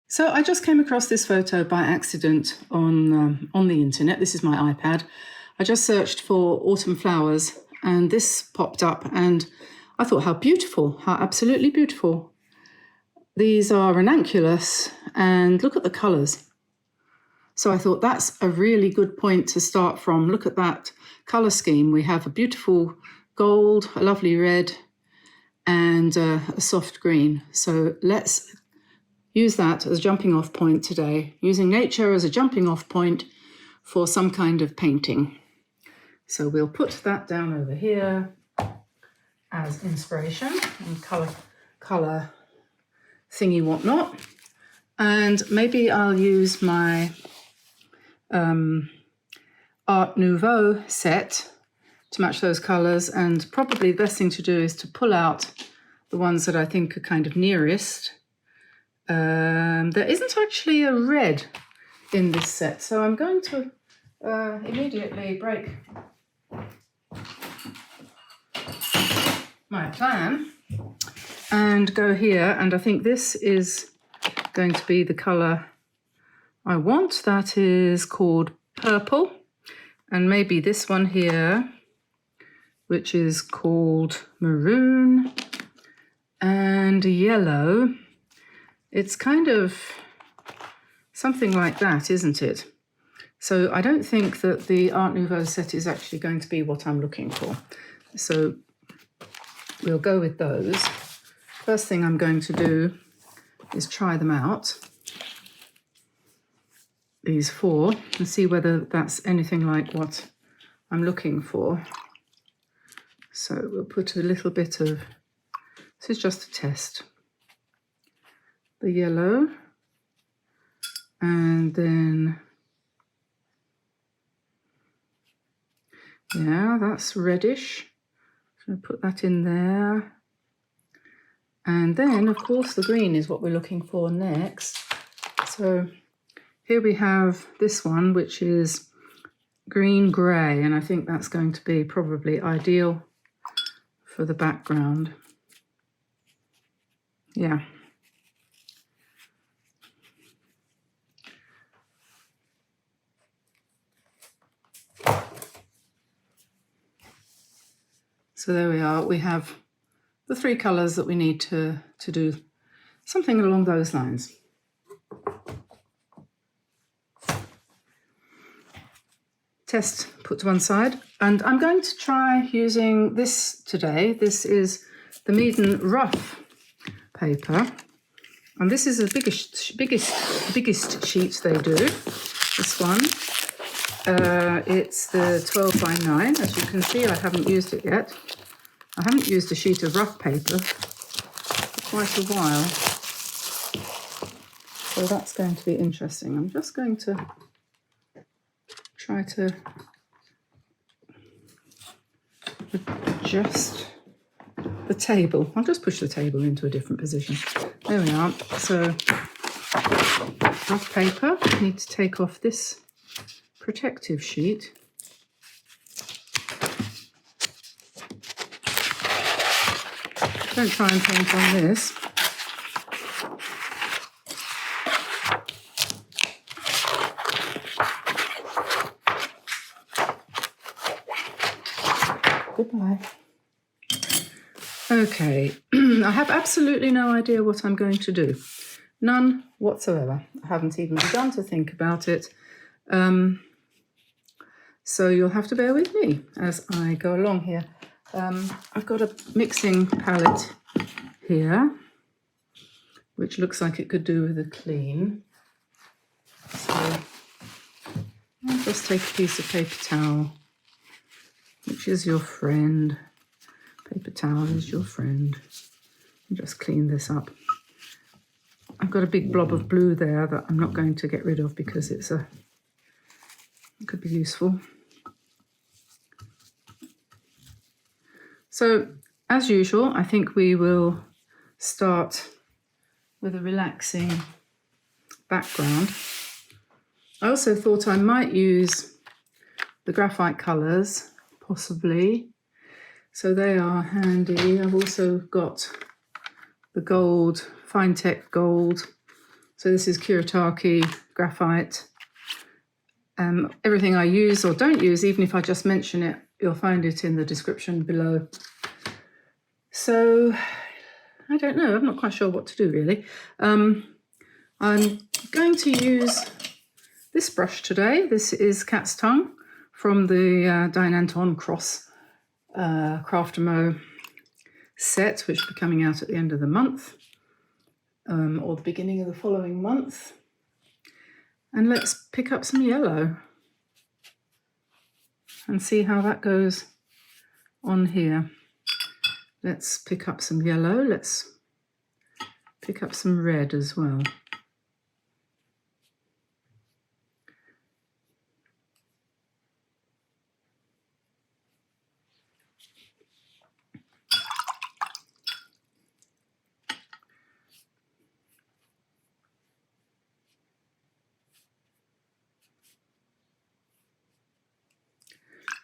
So I just came across this photo by accident on the internet. This is my iPad. I just searched for autumn flowers and this popped up and I thought how beautiful, how absolutely beautiful. These are ranunculus and look at the colours. So I thought that's a really good point to start from. Look at that colour scheme. We have a beautiful gold, a lovely red and a soft green. So let's use that as a jumping off point today, using nature as a jumping off point for some kind of painting. So we'll put that down over here as inspiration and colour thingy whatnot. And maybe I'll use my Art Nouveau set to match those colours, and probably the best thing to do is to pull out the ones that I think are kind of nearest. There isn't actually a red in this set, so I'm going to immediately break my plan and go here, and I think this is going to be the colour I want. That is called purple, and maybe this one here, which is called maroon, and yellow. It's kind of something like that, isn't it? So I don't think that the Art Nouveau set is actually going to be what I'm looking for. So we'll go with those. First thing I'm going to do is try them out, these four, and see whether that's anything like what I'm looking for. So we'll put a little bit of, this is just a test, the yellow, and then, yeah, that's reddish. I'm going to put that in there. And then, of course, the green is what we're looking for next. So here we have this one, which is green-grey, and I think that's going to be probably ideal for the background. Yeah. So there we are. We have the three colours that we need to do something along those lines. Test put to one side, and I'm going to try using this today. This is the Maroon rough paper, and this is the biggest sheet they do, this one. It's the 12 by 9. As you can see, I haven't used it yet. I haven't used a sheet of rough paper for quite a while, so that's going to be interesting. I'm just going to try to adjust the table. I'll just push the table into a different position. There we are. So rough paper, I need to take off this protective sheet. Don't try and paint on this. Goodbye. Okay, I have absolutely no idea what I'm going to do. None whatsoever. I haven't even begun to think about it. So you'll have to bear with me as I go along here. I've got a mixing palette here, which looks like it could do with a clean. So I'll just take a piece of paper towel, which is your friend. Paper towel is your friend. And just clean this up. I've got a big blob of blue there that I'm not going to get rid of because it could be useful. So, as usual, I think we will start with a relaxing background. I also thought I might use the graphite colours, possibly. So they are handy. I've also got the gold, Fine Tech gold, So this is Kuretake graphite. Everything I use or don't use, even if I just mention it, you'll find it in the description below. So I don't know, I'm not quite sure what to do really. I'm going to use this brush today. This is Cat's Tongue from the Diane Antone Cross Craft Mo set, which will be coming out at the end of the month or the beginning of the following month. And let's pick up some yellow and see how that goes on here. Let's pick up some yellow. Let's pick up some red as well.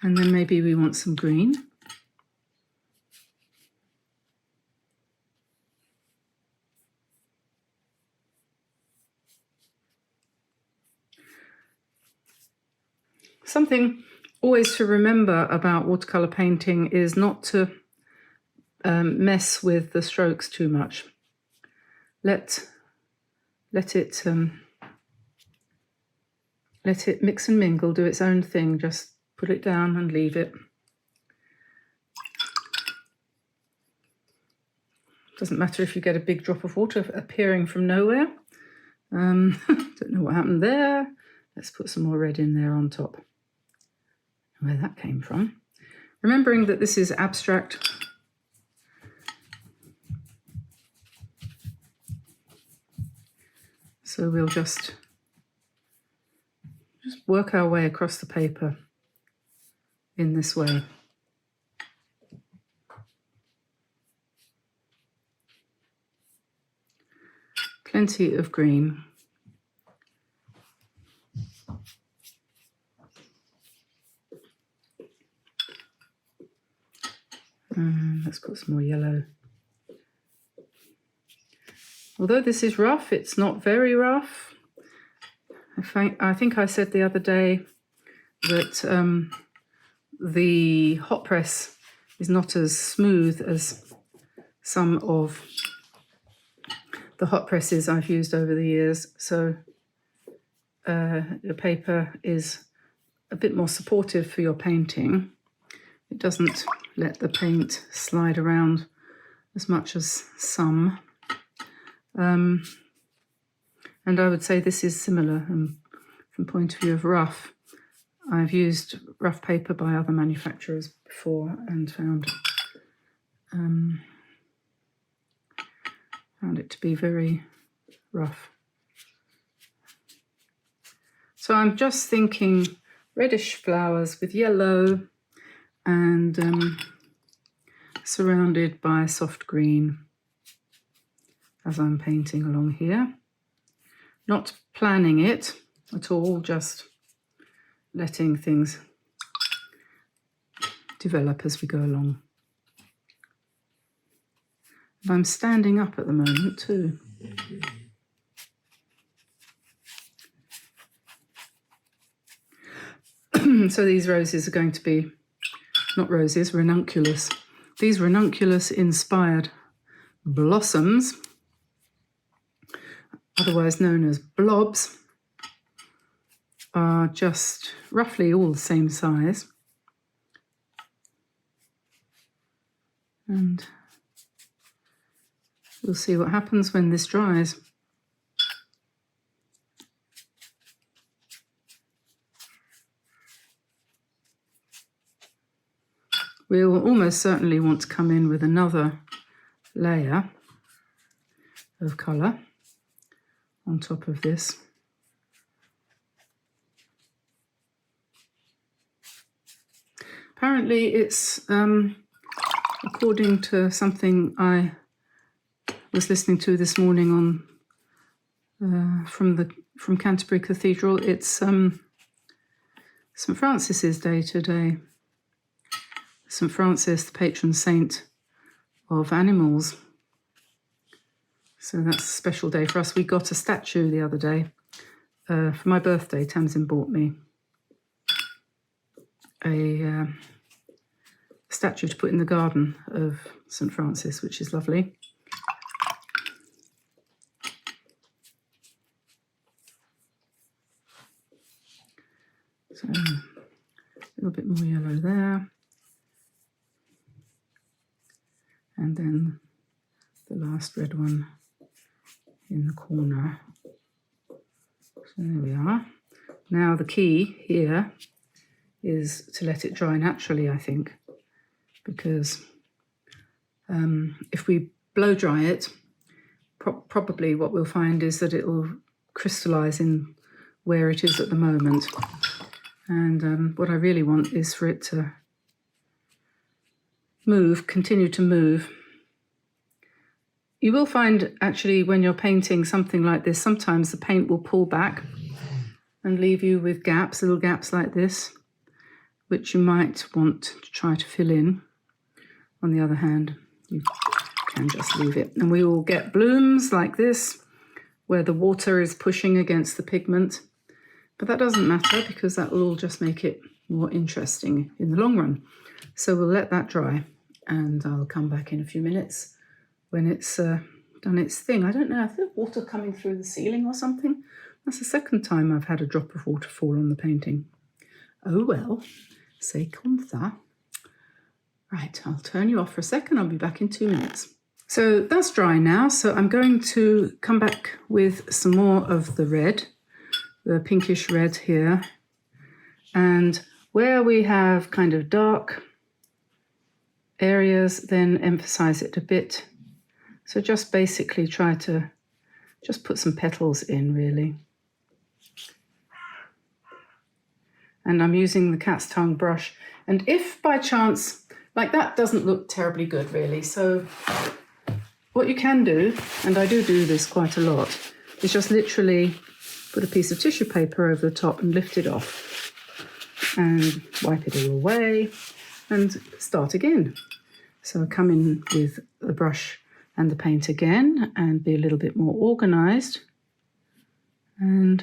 And then maybe we want some green. Something always to remember about watercolor painting is not to mess with the strokes too much. Let it mix and mingle, do its own thing. Just put it down and leave it. Doesn't matter if you get a big drop of water appearing from nowhere. Don't know what happened there. Let's put some more red in there on top. Where that came from. Remembering that this is abstract. So we'll just work our way across the paper in this way. Plenty of green. Let's put some more yellow. Although this is rough, it's not very rough. I think I said the other day that the hot press is not as smooth as some of the hot presses I've used over the years. So the paper is a bit more supportive for your painting. It doesn't let the paint slide around as much as some. And I would say this is similar from point of view of rough. I've used rough paper by other manufacturers before and found it to be very rough. So I'm just thinking reddish flowers with yellow and surrounded by soft green as I'm painting along here. Not planning it at all, just letting things develop as we go along. And I'm standing up at the moment too. So these roses are going to be, not roses, ranunculus. These ranunculus inspired blossoms, otherwise known as blobs, are just roughly all the same size. And we'll see what happens when this dries. We'll almost certainly want to come in with another layer of colour on top of this. Apparently it's, according to something I was listening to this morning on from Canterbury Cathedral, it's St. Francis's Day today. St. Francis, the patron saint of animals. So that's a special day for us. We got a statue the other day. For my birthday, Tamsin bought me a statue to put in the garden of St. Francis, which is lovely. So a little bit more yellow there. And then the last red one in the corner. So there we are. Now the key here is to let it dry naturally, I think, because if we blow dry it, probably what we'll find is that it will crystallize in where it is at the moment. And what I really want is for it to move, continue to move. You will find actually when you're painting something like this, sometimes the paint will pull back and leave you with gaps, little gaps like this, which you might want to try to fill in. On the other hand, you can just leave it. And we will get blooms like this, where the water is pushing against the pigment. But that doesn't matter because that will all just make it more interesting in the long run. So we'll let that dry and I'll come back in a few minutes when it's done its thing. I don't know, I think water coming through the ceiling or something. That's the second time I've had a drop of water fall on the painting. Oh well, c'est comme ça. Right, I'll turn you off for a second. I'll be back in 2 minutes. So that's dry now. So I'm going to come back with some more of the red, the pinkish red here. And where we have kind of dark areas, then emphasize it a bit. So just basically try to just put some petals in, really. And I'm using the cat's tongue brush. And if by chance, like that doesn't look terribly good, really. So what you can do, and I do this quite a lot, is just literally put a piece of tissue paper over the top and lift it off and wipe it all away and start again. So come in with the brush and the paint again and be a little bit more organized and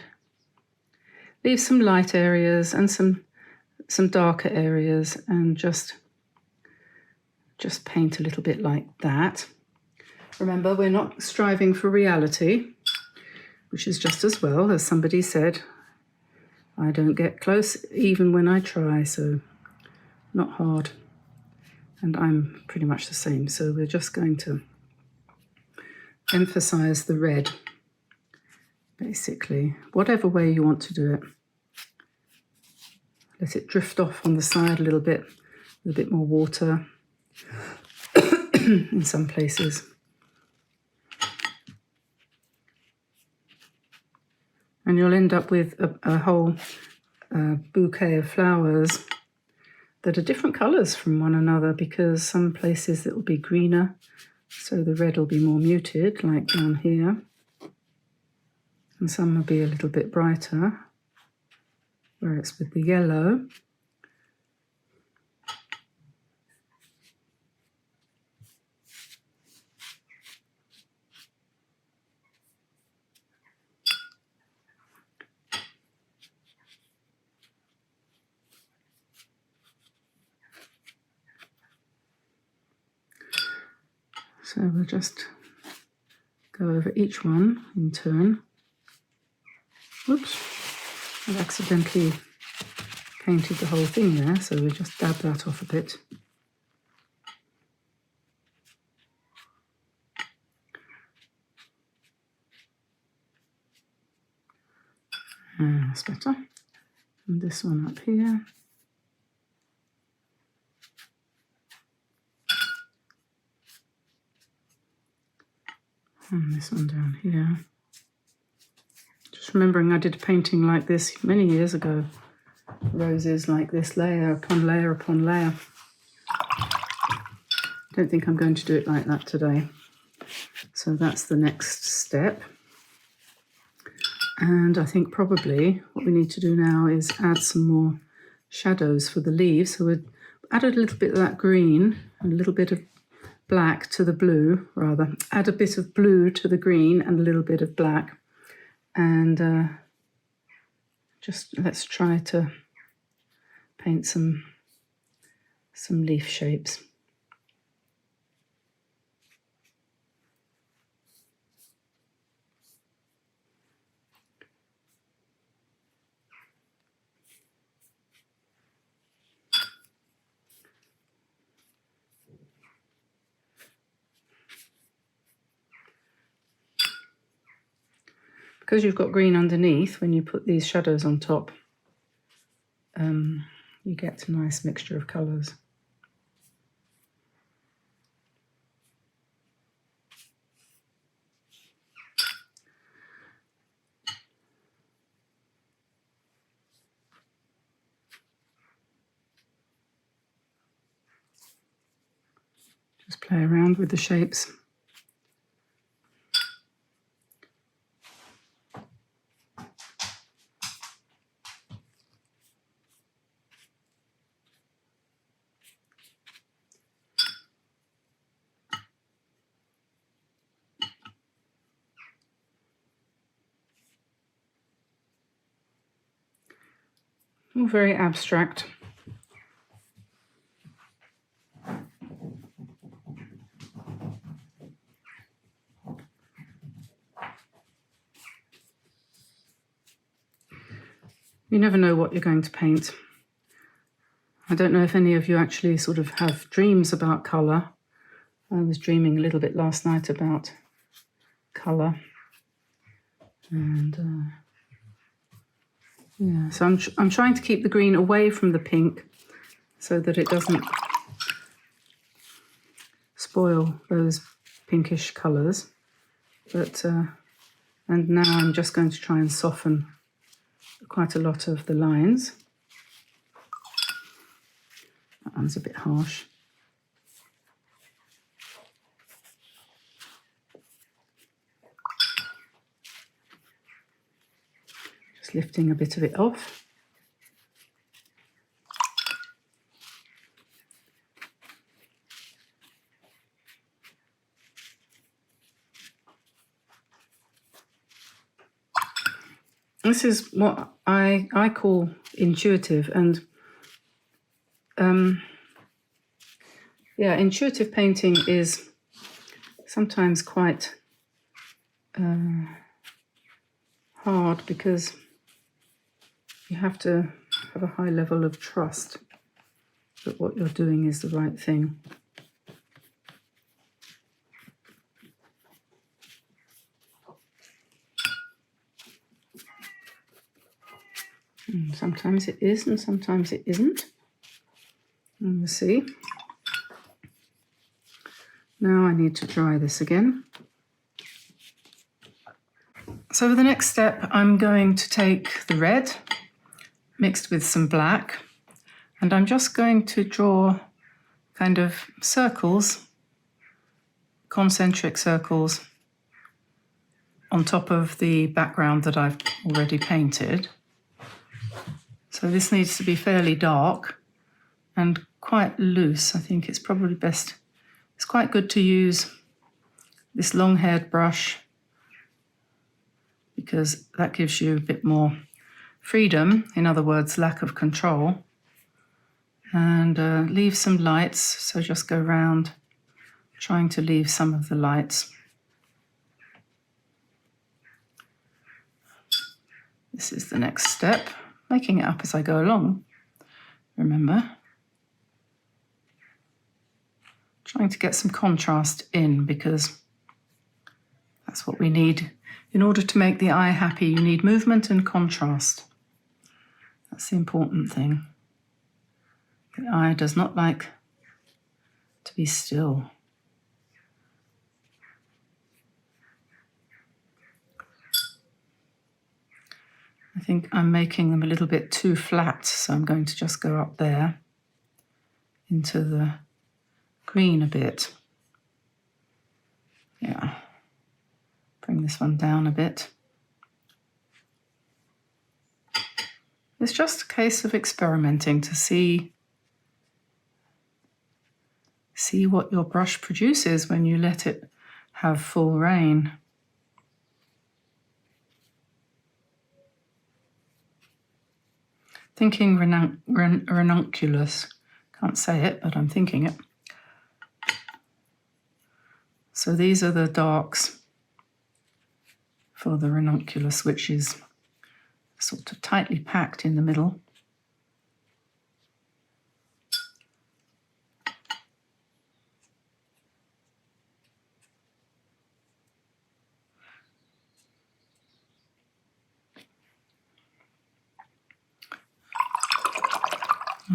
leave some light areas and some darker areas and just paint a little bit like that. Remember, we're not striving for reality, which is just as well. As somebody said, I don't get close even when I try, so not hard. And I'm pretty much the same. So we're just going to emphasize the red, basically, whatever way you want to do it. Let it drift off on the side a little bit more water in some places. And you'll end up with a whole bouquet of flowers that are different colours from one another, because some places it will be greener, so the red will be more muted, like down here. And some will be a little bit brighter, where it's with the yellow. So we'll just go over each one in turn. Whoops, I've accidentally painted the whole thing there, so we'll just dab that off a bit. That's better. And this one up here. And this one down here. Just remembering I did a painting like this many years ago. Roses like this, layer upon layer upon layer. Don't think I'm going to do it like that today. So that's the next step. And I think probably what we need to do now is add some more shadows for the leaves. So we've added a little bit of that green and a little bit of black to the blue, rather. Add a bit of blue to the green and a little bit of black. And just let's try to paint some leaf shapes. Because you've got green underneath, when you put these shadows on top, you get a nice mixture of colours. Just play around with the shapes. All very abstract. You never know what you're going to paint. I don't know if any of you actually sort of have dreams about colour. I was dreaming a little bit last night about colour. And yeah, so I'm trying to keep the green away from the pink so that it doesn't spoil those pinkish colours. But and now I'm just going to try and soften quite a lot of the lines. That one's a bit harsh. Just lifting a bit of it off. This is what I call intuitive, and yeah, intuitive painting is sometimes quite hard because you have to have a high level of trust that what you're doing is the right thing. And sometimes it is and sometimes it isn't. And we'll see. Now I need to dry this again. So for the next step, I'm going to take the red mixed with some black, and I'm just going to draw kind of circles, concentric circles, on top of the background that I've already painted. So this needs to be fairly dark and quite loose. I think it's probably best. It's quite good to use this long-haired brush because that gives you a bit more freedom, in other words, lack of control, and leave some lights. So just go round trying to leave some of the lights. This is the next step, making it up as I go along, remember. Trying to get some contrast in because that's what we need. In order to make the eye happy, you need movement and contrast. That's the important thing. The eye does not like to be still. I think I'm making them a little bit too flat, so I'm going to just go up there into the green a bit. Yeah. Bring this one down a bit. It's just a case of experimenting to see see what your brush produces when you let it have full reign. Thinking ranunculus. Can't say it, but I'm thinking it. So these are the darks for the ranunculus, which is sort of tightly packed in the middle.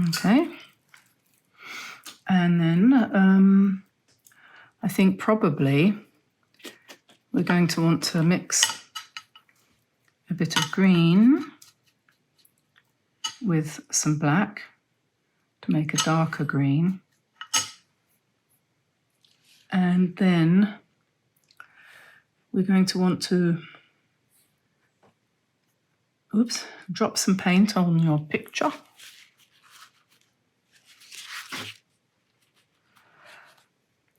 Okay, and then I think probably we're going to want to mix a bit of green with some black to make a darker green. And then we're going to want to, drop some paint on your picture.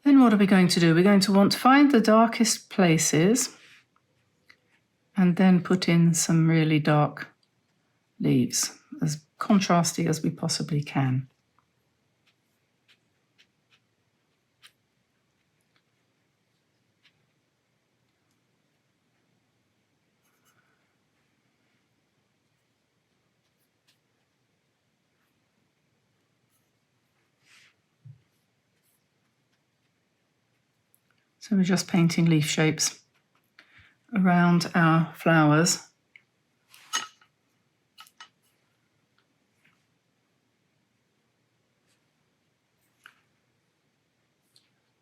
Then what are we going to do? We're going to want to find the darkest places and then put in some really dark leaves, as contrasty as we possibly can. So we're just painting leaf shapes around our flowers.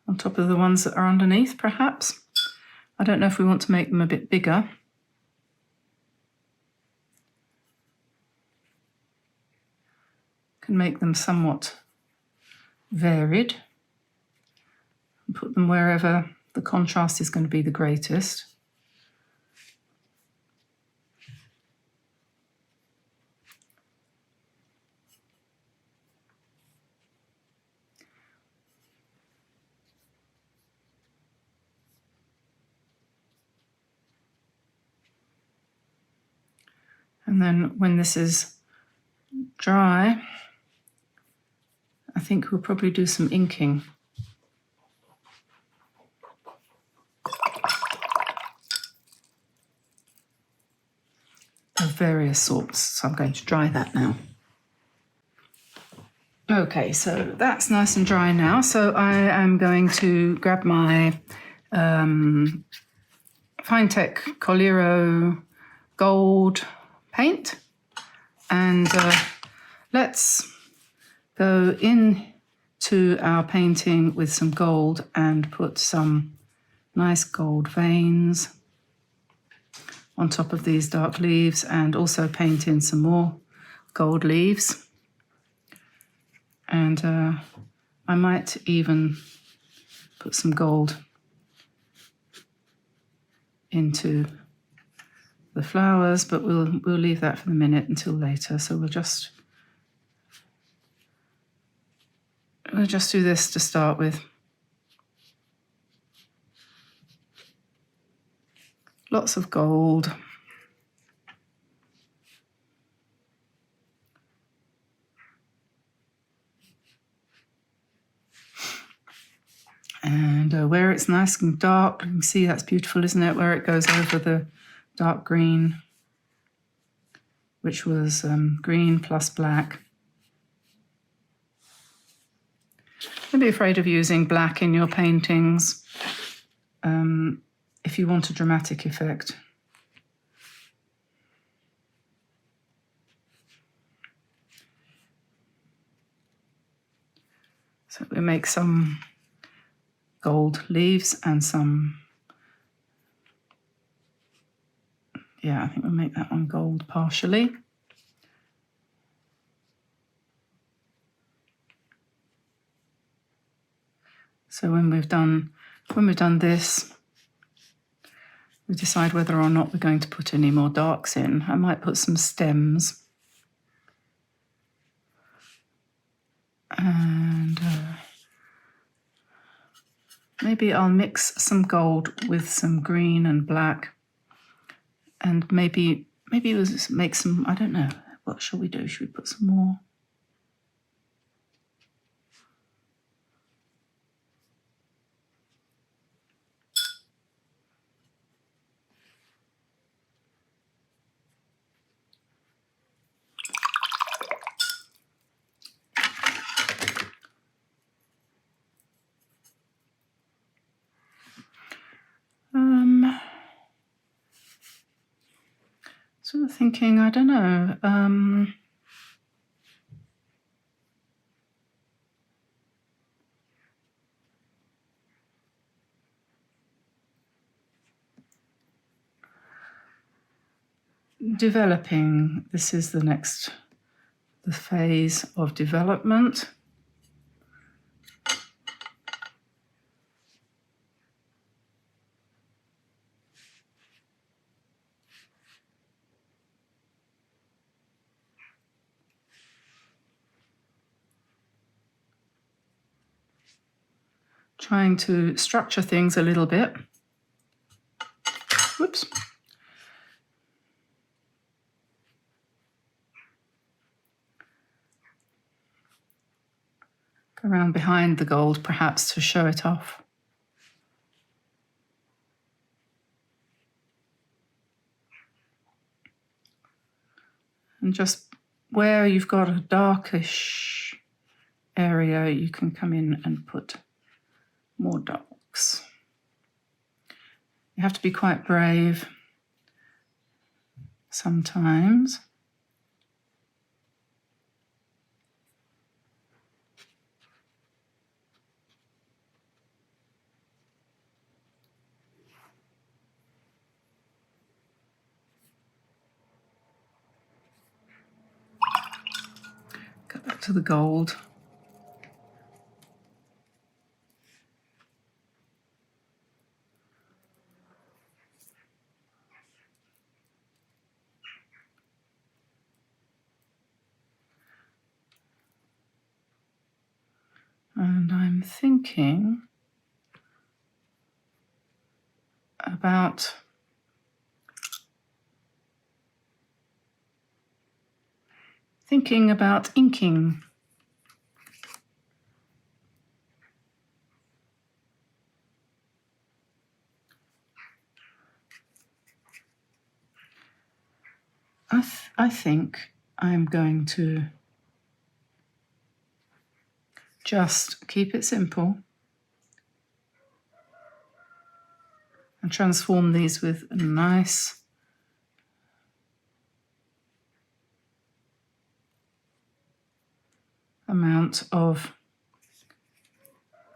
On top of the ones that are underneath, perhaps. I don't know if we want to make them a bit bigger. Can make them somewhat varied. And put them wherever the contrast is going to be the greatest. And then when this is dry, I think we'll probably do some inking. Of various sorts, so I'm going to dry that now. Okay, so that's nice and dry now. So I am going to grab my Finetec Coliro gold paint and let's go into our painting with some gold and put some nice gold veins on top of these dark leaves, and also paint in some more gold leaves. And I might even put some gold into the flowers, but we'll leave that for the minute until later. So we'll just do this to start with. Lots of gold. And where it's nice and dark, you can see that's beautiful, isn't it? Where it goes over the dark green, which was green plus black. Don't be afraid of using black in your paintings. If you want a dramatic effect. So we make some gold leaves and some, I think we'll make that one gold partially. So when we've done this, we decide whether or not we're going to put any more darks in. I might put some stems. And Maybe I'll mix some gold with some green and black, and maybe we'll just make some, I don't know, what shall we do? Should we put some more? Sort of thinking, I don't know. Developing. This is the phase of development. Trying to structure things a little bit. Whoops. Go around behind the gold, perhaps, to show it off. And just where you've got a darkish area, you can come in and put more darks. You have to be quite brave sometimes. Go back to the gold. And I'm thinking about inking. I think I'm going to just keep it simple and transform these with a nice amount of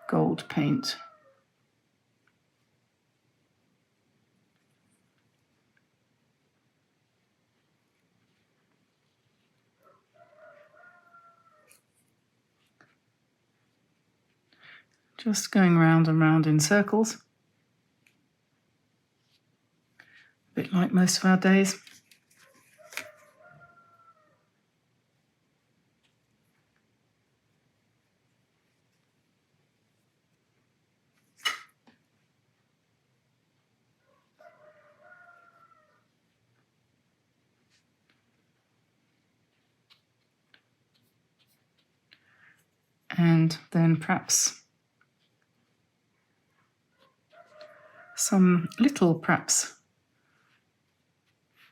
gold paint. Just going round and round in circles, a bit like most of our days. And then perhaps some little, perhaps,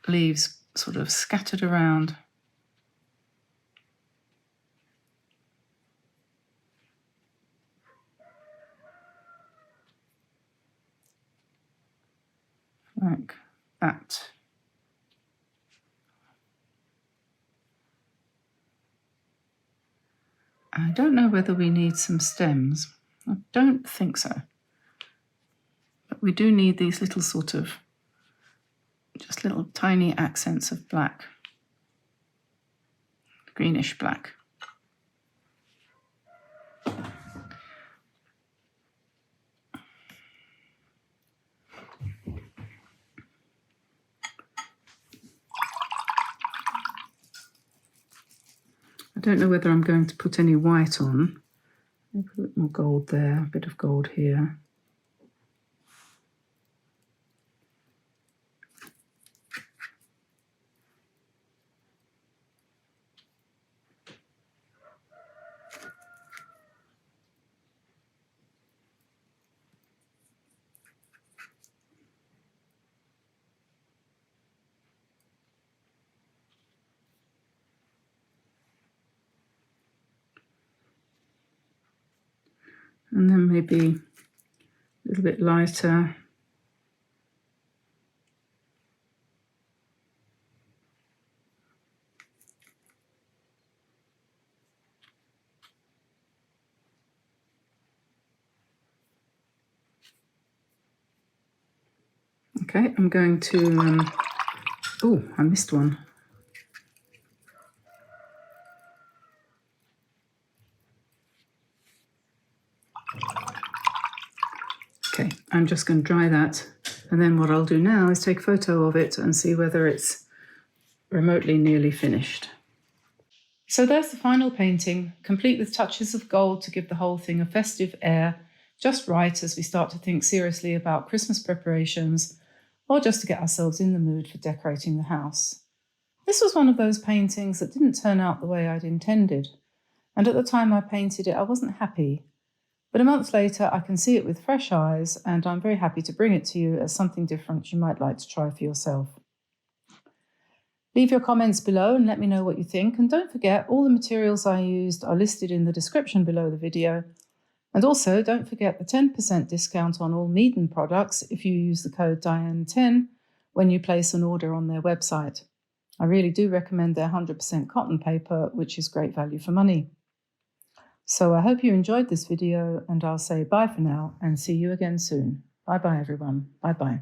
leaves sort of scattered around. Like that. I don't know whether we need some stems. I don't think so. But we do need these little sort of, just little tiny accents of black, greenish black. I don't know whether I'm going to put any white on. Maybe put a bit more gold there, a bit of gold here. And then maybe a little bit lighter. Okay, I'm going to, oh, I missed one. Okay, I'm just going to dry that. And then what I'll do now is take a photo of it and see whether it's remotely nearly finished. So there's the final painting, complete with touches of gold to give the whole thing a festive air, just right as we start to think seriously about Christmas preparations, or just to get ourselves in the mood for decorating the house. This was one of those paintings that didn't turn out the way I'd intended, and at the time I painted it I wasn't happy. But a month later I can see it with fresh eyes, and I'm very happy to bring it to you as something different you might like to try for yourself. Leave your comments below and let me know what you think, and don't forget all the materials I used are listed in the description below the video. And also don't forget the 10% discount on all Maroon products if you use the code Diane10 when you place an order on their website. I really do recommend their 100% cotton paper, which is great value for money. So I hope you enjoyed this video, and I'll say bye for now and see you again soon. Bye bye everyone. Bye bye.